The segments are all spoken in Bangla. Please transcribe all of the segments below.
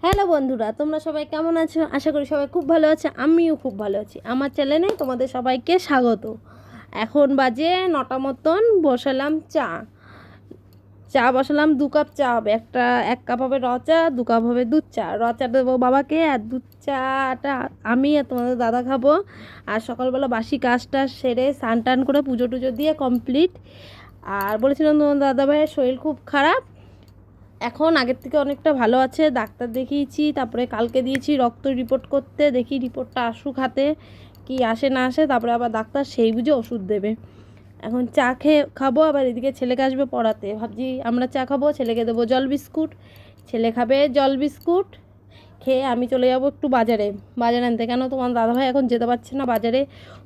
হ্যালো বন্ধুরা, তোমরা সবাই কেমন আছো? আশা করি সবাই খুব ভালো আছে। আমিও খুব ভালো আছি। আমার চ্যানেলে তোমাদের সবাইকে স্বাগত। এখন বাজে 9টা মতন। বসালাম চা বসালাম। 2 কাপ চা হবে। 1 কাপ হবে র চা, 2 কাপ হবে দুধ চা। র চাটা দেবো বাবাকে, আর দুধ চাটা আমি আর তোমাদের দাদা খাবো। আর সকালবেলা বাসি কাজটা সেরে স্নান টান করে পুজো টুজো দিয়ে কমপ্লিট। আর বলেছিলাম তোমার দাদা ভাইয়ের শরীর খুব খারাপ, এখন আগের থেকে অনেকটা ভালো আছে। ডাক্তার দেখিয়েছি, তারপরে কালকে দিয়েছি রক্ত রিপোর্ট করতে। দেখি রিপোর্টটা আসুক হাতে, কি আসে না আসে, তারপরে আবার ডাক্তার সেই বুঝে ওষুধ দেবে। এখন চা খেয়ে খাবো, আবার এদিকে ছেলেকে আসবে পড়াতে। ভাবছি আমরা চা খাবো, ছেলেকে দেবো জল বিস্কুট। ছেলে খাবে জল বিস্কুট খেয়ে আমি চলে যাবো একটু বাজারে আনতে। কেন তোমার দাদাভাই এখন যেতে পারছে না বাজারে,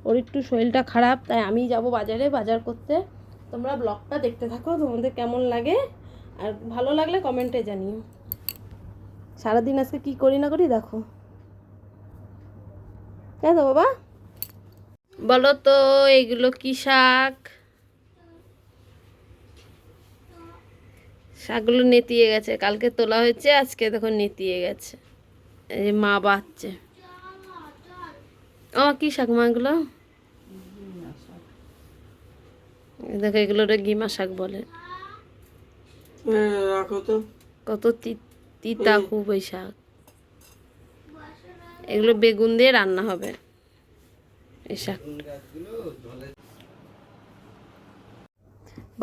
ওর একটু শরীরটা খারাপ, তাই আমি যাব বাজারে বাজার করতে। তোমরা ব্লগটা দেখতে থাকো, তোমাদের কেমন লাগে, আর ভালো লাগলে কমেন্টে জানিও। সারাদিন আজকে কি করি না করি দেখো। কেন বাবা বলো তো, এইগুলো কি শাক? শাকগুলো নেতিয়ে গেছে, কালকে তোলা হয়েছে, আজকে দেখো নেতিয়ে গেছে। এই যে মা বাচ্ছে। ও কি শাক মা এগুলো? দেখো এগুলোরে গিমা শাক বলে। কত তিতা খুব এই শাক। এগুলো বেগুন দিয়ে রান্না হবে এই শাক।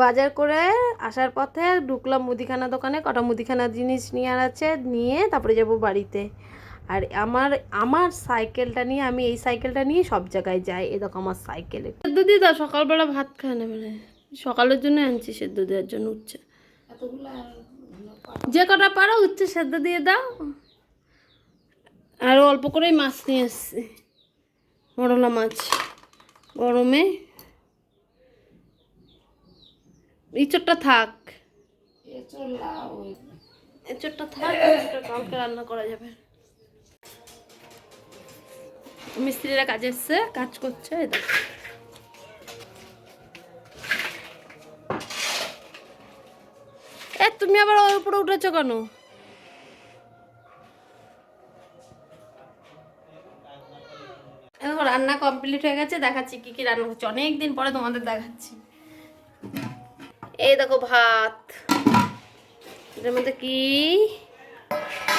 বাজার করে আসার পথে ঢুকলাম মুদিখানা দোকানে, কটা মুদিখানা জিনিস নিয়ে আছে, নিয়ে তারপরে যাব বাড়িতে। আর আমার সাইকেলটা নিয়ে, আমি এই সাইকেলটা নিয়ে সব জায়গায় যাই। এ দেখো আমার সাইকেলে সেদ্ধ দিয়ে দাও, সকালবেলা ভাত খায় না মানে সকালের জন্য আনছি সেদ্ধ দেওয়ার জন্য। উচ্ছে যে কটা পারো উচ্ছে সেদ্ধ দিয়ে দাও। আর অল্প করেই মাছ নিয়ে এসছি, মরলা মাছ। গরমে ইঁচড়টা থাক, এঁচড়টা থাক, কালকে রান্না করা যাবে। মিস্ত্রিরা কাজে এসছে, কাজ করছে। তুমি আবার ওর উপরে উঠেছো কেন? দেখো রান্না কমপ্লিট হয়ে গেছে, দেখাচ্ছি কি কি রান্না হচ্ছে। অনেকদিন পরে তোমাদের দেখাচ্ছি। এই দেখো ভাত, এটার মধ্যে কি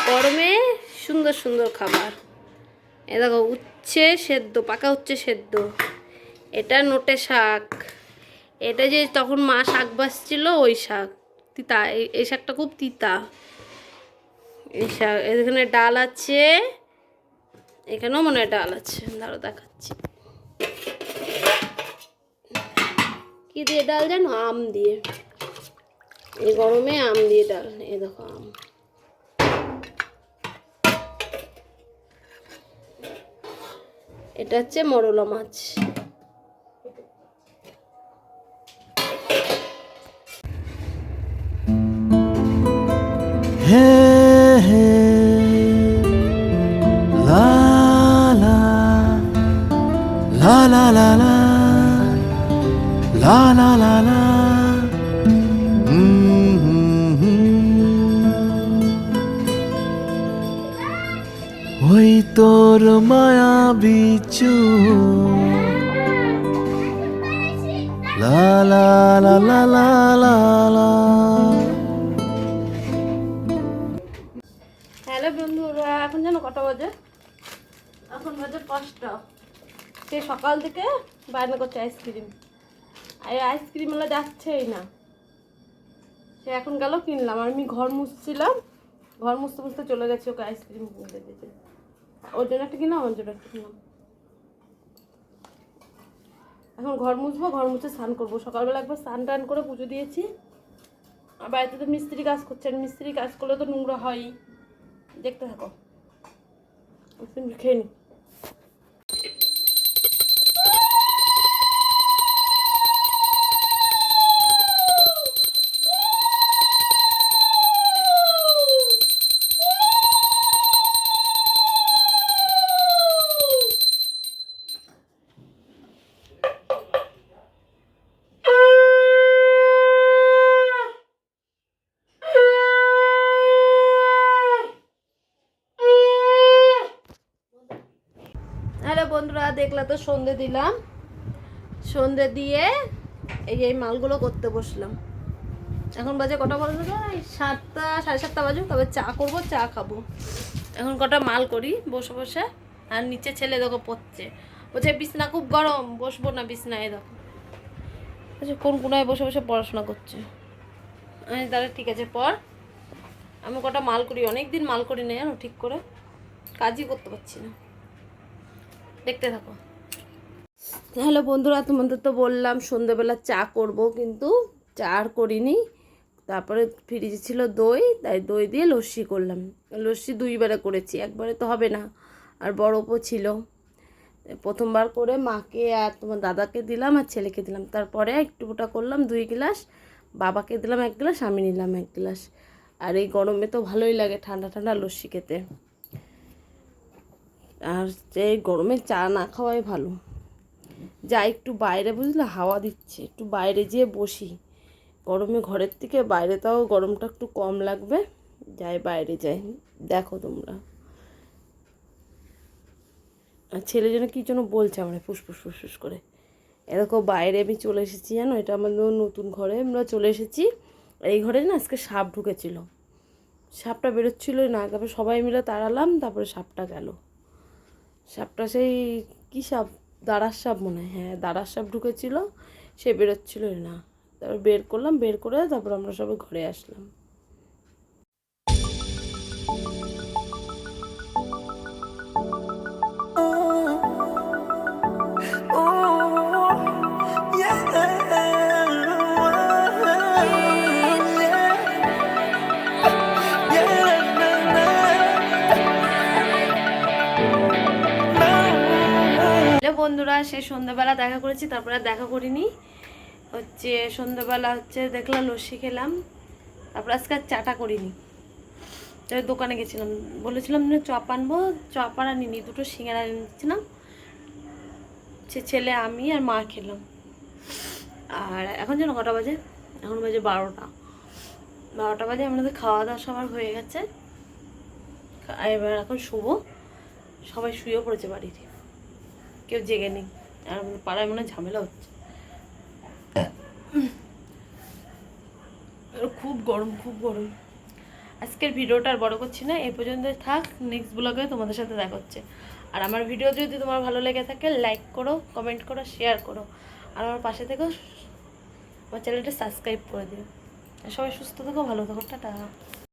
গরমে সুন্দর সুন্দর খাবার। এ দেখো উচ্ছে সেদ্ধ, পাকা উচ্ছে সেদ্ধ। এটা নোটে শাক, এটা যে তখন মা শাক বাসছিল ওই শাক, তিতা। এই শাকটা খুব তিতা। এই শাক, এখানে ডাল আছে, এখানেও মনে হয় ডাল আছে, দাঁড়াও দেখাচ্ছি। কি দিয়ে ডাল জানো? আম দিয়ে। এই গরমে আম দিয়ে ডাল। এই দেখো আম। এটা হচ্ছে মরলা মাছ। হে হে লা লা লা লা লা লা লা লা লা লা। ওই তোর মায়া বিচু লা লা লা লা লা লা লা। হ্যালো বন্ধুরা, এখন জানো কটা বাজে? এখন বাজে 5টা। সে সকাল থেকে বায়না করছে আইসক্রিম, আর আইসক্রিম ওলা যাচ্ছেই না। সে এখন গেল কিনলাম, আর আমি ঘর মুছছিলাম, ঘর মুছতে মুছতে চলে গেছে ওকে আইসক্রিম কিনতে দিতে। ওর জন্য একটা কিনলাম, আমার জন্য একটা কিনলাম। এখন ঘর মুছবো, ঘর মুছে স্নান করবো। সকালবেলা একবার স্নান টান করে পুজো দিয়েছি। আর বাড়িতে তো মিস্ত্রি কাজ করছে, আর মিস্ত্রি কাজ করলে তো নোংরা হয়ই। দেখতে থাকো, খেয়ে নি। বন্ধুরা, দেখলা তো সন্ধে দিলাম, সন্ধে দিয়ে এই মালগুলো করতে বসলাম। এখন বাজে কটা বলো তো? 7টা, 7:30 বাজুক, তবে চা করবো, চা খাবো। এখন কটা মাল করি বসে বসে। আর নিচে ছেলে দেখো পড়ছে, বলছে বিছনা খুব গরম, বসবো না বিছনায়। দেখো আচ্ছা কোন কোনায় বসে বসে পড়াশোনা করছে। আমি তাহলে ঠিক আছে পর, আমি কটা মাল করি, অনেক দিন মাল করি না জানো, ঠিক করে কাজই করতে পারছি না। দেখতে থাকো। হ্যালো বন্ধুরা, তোমাদের তো বললাম সন্ধ্যেবেলা চা করব, কিন্তু চা আর করিনি। তারপরে ফ্রিজে ছিল দই, তাই দই দিয়ে লস্যি করলাম। লস্যি 2বারে করেছি, একবারে তো হবে না। আর বরফও ছিল। প্রথমবার করে মাকে আর তোমার দাদাকে দিলাম আর ছেলেকে দিলাম, তারপরে একটুটা করলাম 2 গ্লাস, বাবাকে দিলাম 1 গ্লাস, আমি নিলাম 1 গ্লাস। আর এই গরমে তো ভালোই লাগে ঠান্ডা ঠান্ডা লস্যি খেতে। আর এই গরমে চা না খাওয়াই ভালো। যাই একটু বাইরে, বুঝলে হাওয়া দিচ্ছে, একটু বাইরে যেয়ে বসি। গরমে ঘরের থেকে বাইরে তাও গরমটা একটু কম লাগবে। যাই বাইরে যাই, দেখো তোমরা। আর ছেলে যেন কী যেন বলছে আমরা ফুসফুস ফুসফুস করে। এরকম বাইরে আমি চলে এসেছি জানো, এটা আমাদের নতুন ঘরে আমরা চলে এসেছি। এই ঘরে না আজকে সাপ ঢুকেছিল, সাপটা বেরোচ্ছিলো না, তারপরে সবাই মিলে তাড়ালাম, তারপরে সাপটা গেল। সাপটা সেই কী সাপ, দাঁড়ার সাপ মনে হয়, হ্যাঁ দাঁড়ার সাপ ঢুকেছিল, সে বেরোচ্ছিলোই না। তারপর বের করলাম, বের করে তারপর আমরা সবাই ঘরে আসলাম। বন্ধুরা, সে সন্ধ্যাবেলা দেখা করেছি, তারপরে দেখা করিনি। হচ্ছে সন্ধ্যাবেলা হচ্ছে দেখলাম লস্যি খেলাম, তারপর আজকে আর চাটা করিনি। তাই দোকানে গেছিলাম, বলেছিলাম যে চপ আনবো, চপ আর আনিনি, 2টো সিঙ্গারা এনেছিলাম। সে ছেলে আমি আর মা খেলাম। আর এখন যেন কটা বাজে, এখন বাজে 12টা বাজে। আমাদের খাওয়া দাওয়া সবার হয়ে গেছে, এবার এখন শুবো। সবাই শুয়েও পড়েছে বাড়ির, কেউ জেগে নেই। আর আমাদের পাড়ায় মনে ঝামেলা হচ্ছে, খুব গরম, খুব গরম। আজকের ভিডিওটা আর বড় করছি না, এই পর্যন্ত থাক। নেক্সট ব্লগে তোমাদের সাথে দেখা হচ্ছে। আর আমার ভিডিও যদি তোমার ভালো লেগে থাকে, লাইক করো, কমেন্ট করো, শেয়ার করো। আর আমার পাশে থেকো, আমার চ্যানেলটা সাবস্ক্রাইব করে দিও। সবাই সুস্থ থেকো, ভালো থেকো, টাটা।